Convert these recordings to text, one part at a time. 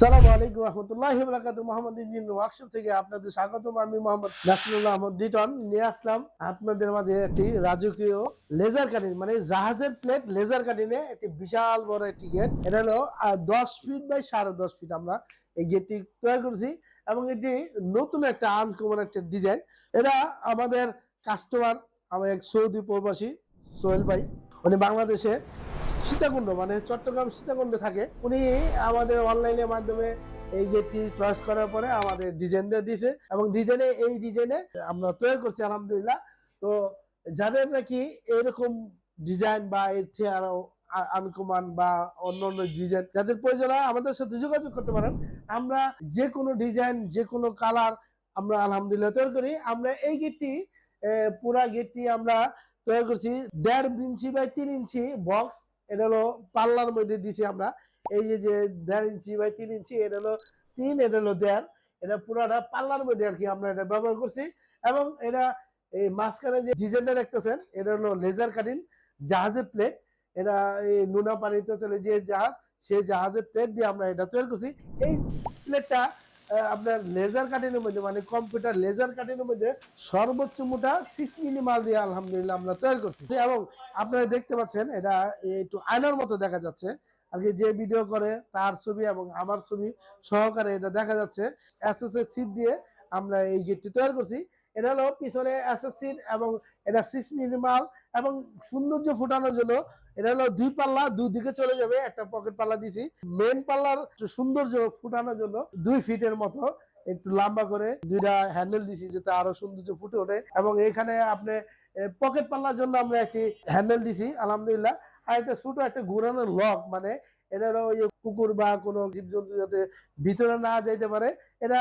আসসালামু আলাইকুম রহমতুল্লাহি ওয়া বারাকাতুহু। মোহাম্মদ ইঞ্জিন ওয়ার্কশপ থেকে আপনাদের স্বাগতম। আমি মোহাম্মদ নাসরুল্লাহ আহমদ লিটন নিয়ে আসলাম আপনাদের মাঝে একটি রাজকীয় লেজার কাটিং, মানে জাহাজের প্লেট লেজার কাটিং এ একটি বিশাল বড় একটি গেট। এটা হলো 10 ফিট বাই 10.5 ফিট আমরা এই গেটটি তৈরি করেছি এবং এটি নতুন একটা আনকমন একটা ডিজাইন। এটা আমাদের কাস্টমার, আমার এক সৌদি প্রবাসী সোহেল ভাই, উনি বাংলাদেশে সীতাকুণ্ড মানে চট্টগ্রাম সীতাকুণ্ডে থাকে। উনি আমাদের অনলাইনের মাধ্যমে এই গেটটি চয়েস করার পরে আমাদের ডিজাইন দিয়ে দিয়েছে এবং এই ডিজাইনে আমরা তৈরি করছি আলহামদুলিল্লাহ। তো যাদের নাকি এরকম ডিজাইন বা এর থেকে আরো আনকমান বা অন্য অন্য ডিজাইন যাদের প্রয়োজন হয় আমাদের সাথে যোগাযোগ করতে পারেন। আমরা যে কোনো ডিজাইন যে কোনো কালার আমরা আলহামদুলিল্লাহ তৈরি করি। আমরা এই গেটটি পুরা গেটটি আমরা তৈরি করছি 1.5 ইঞ্চি বাই 3 ইঞ্চি বক্স। এটা হলো পাল্লার মধ্যে দিছি আমরা। এই যে 1.5 ইঞ্চি বাই 3 ইঞ্চি, এটা হলো 3, এটা হলো 1.5, এটা পুরাটা পাল্লার মধ্যে আর কি আমরা এটা ব্যবহার করছি। এবং এটা এই মাঝখানে যে ডিজাইনটা দেখতেছেন এটা হলো লেজার কাটিং জাহাজের প্লেট। এটা এই নোনা পানিতে চলে যে জাহাজ, সেই জাহাজের প্লেট দিয়ে আমরা এটা তৈরি করছি। এই প্লেটটা আপনার লেজার কাটিংয়ের মধ্যে মানে কম্পিউটার লেজার কাটিংয়ের মধ্যে সর্বোচ্চ মোটা 6 মিলি মাল দিয়ে আলহামদুলিল্লাহ আমরা তৈরি করছি। এবং আপনারা দেখতে পাচ্ছেন এটা একটু আয়নার মতো দেখা যাচ্ছে আর কি, যে ভিডিও করে তার ছবি এবং আমার ছবি সহকারে এটা দেখা যাচ্ছে। এসএস এর সিট দিয়ে আমরা এই গেটটি তৈরি করছি। এটা হলো পিছনে এসএস সিট এবং এটা 6 মিলি মাল এবং সৌন্দর্য ফুটানোর জন্য এটা হলো 2 পাল্লা, দুই দিকে চলে যাবে, একটা পকেট পাল্লা দিছি। মেন পাল্লার সৌন্দর্য ফুটানোর জন্য 2 ফিটের মতো একটু লম্বা করে দুইটা হ্যান্ডেল দিছি যাতে আরো সৌন্দর্য ফুটে ওঠে। এবং এখানে আপনি পকেট পাল্লার জন্য আমরা একটি হ্যান্ডেল দিছি আলহামদুলিল্লাহ। আর একটা ছোট একটা ঘুরানোর লক, মানে এটা হলো ওই কুকুর বা কোনো জীবজন্তু যাতে ভিতরে না যাইতে পারে, এটা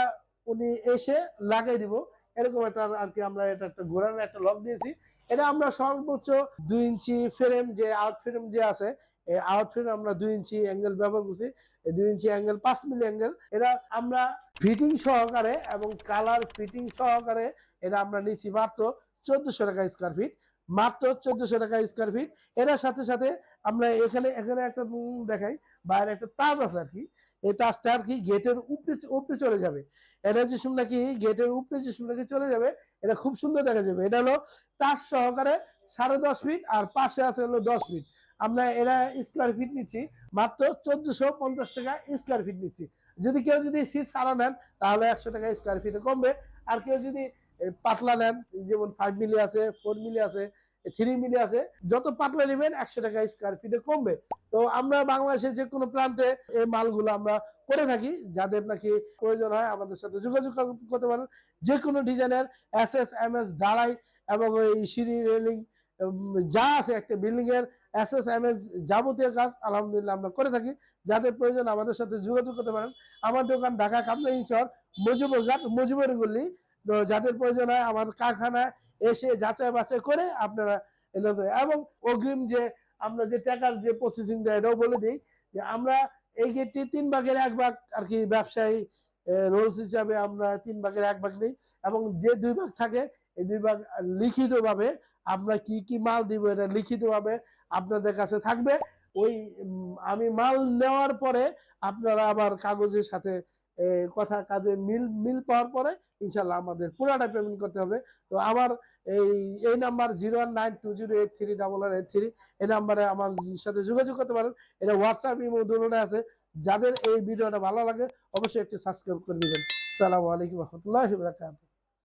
উনি এসে লাগাই দিব এরকম একটা আর কি। আমরা এটা একটা ঘোরানোর একটা লক দিয়েছি। এটা আমরা সর্বোচ্চ 2 ইঞ্চি ফ্রেম, যে আউট ফ্রেম যে আছে এই আউট ফ্রেম আমরা 2 ইঞ্চি অ্যাঙ্গেল ব্যবহার করছি। এই 2 ইঞ্চি অ্যাঙ্গেল 5 মিলি অ্যাঙ্গেল। এটা আমরা ফিটিং সহকারে এবং কালার ফিটিং সহকারে এটা আমরা নিচ্ছি মাত্র 1400 টাকা স্কোয়ার ফিট, মাত্র 1400 টাকা স্কোয়ার ফিট। এর সাথে সাথে আমরা এখানে এখানে একটা দেখাই, বাইরে একটা তাজ আছে আর কি। এই তাজটা আর কি গেটের উপরে উপরে চলে যাবে। এটা যে সময় নাকি গেটের উপরে যে সময় নাকি চলে যাবে, এটা খুব সুন্দর দেখা যাবে। এটা হলো তাজ সহকারে 10.5 ফিট আর পাশে আছে হলো 10 ফিট। আমরা এরা স্কোয়ার ফিট নিচ্ছি মাত্র 1450 টাকা স্কোয়ার ফিট নিচ্ছি। যদি কেউ যদি সিট সারা নেন তাহলে 100 টাকা স্কোয়ার ফিটে কমবে। আর কেউ যদি পাতলা নেন, যেমন 5 মিলি আছে, 4 মিলি আছে, 3 মিলি আছে, যত পাতলা নেবেন 100 টাকা স্কোয়ার ফিটে কমবে। তো আমরা বাংলাদেশের যে কোনো প্রান্তে এই মালগুলো আমরা করে থাকি। যাদের নাকি প্রয়োজন হয় আমাদের সাথে যোগাযোগ করতে পারেন। যে কোনো ডিজাইনের এসএস এমএস ঢালাই এবং ওই সিঁড়ি রেলিং যা আছে একটা বিল্ডিং এর এসএস এমএস যাবতীয় কাজ আলহামদুলিল্লাহ আমরা করে থাকি। যাদের প্রয়োজন আমাদের সাথে যোগাযোগ করতে পারেন। আমার দোকান ঢাকা কামরাঙ্গীরচর মুজিবুরঘাট মুজিবুর গল্লি। তো যাদের প্রয়োজন হয় আমার কারখানায় এসে যাচাই বাছাই করে আপনারা এলো। এবং অগ্রিম যে আমরা যে টাকার যে প্রসেসিংটা এটাও বলে দিই যে আমরা এই গেটটি 3 ভাগের 1 ভাগ আর কি ব্যবসায়ী রোলস হিসাবে আমরা 3 ভাগের 1 ভাগ নেই। এবং যে 2 ভাগ থাকে এই 2 ভাগ লিখিত ভাবে আমরা কি কি মাল দিব এটা লিখিত ভাবে আপনাদের কাছে থাকবে। ওই আমি মাল নেওয়ার পরে আপনারা আবার কাগজের সাথে কথা কাজে মিল মিল পাওয়ার পরে ইনশাল্লাহ আমাদের পুরাটা পেমেন্ট করতে হবে। তো আমার এই নাম্বার 0192083983, এই নাম্বারে আমার সাথে যোগাযোগ করতে পারেন। এটা হোয়াটসঅ্যাপ ইমো দুটোতে আছে। যাদের এই ভিডিওটা ভালো লাগে অবশ্যই একটি সাবস্ক্রাইব করে দিবেন। আসসালামু আলাইকুম রহমতুল্লাহি ওয়া বারাকাতুহু।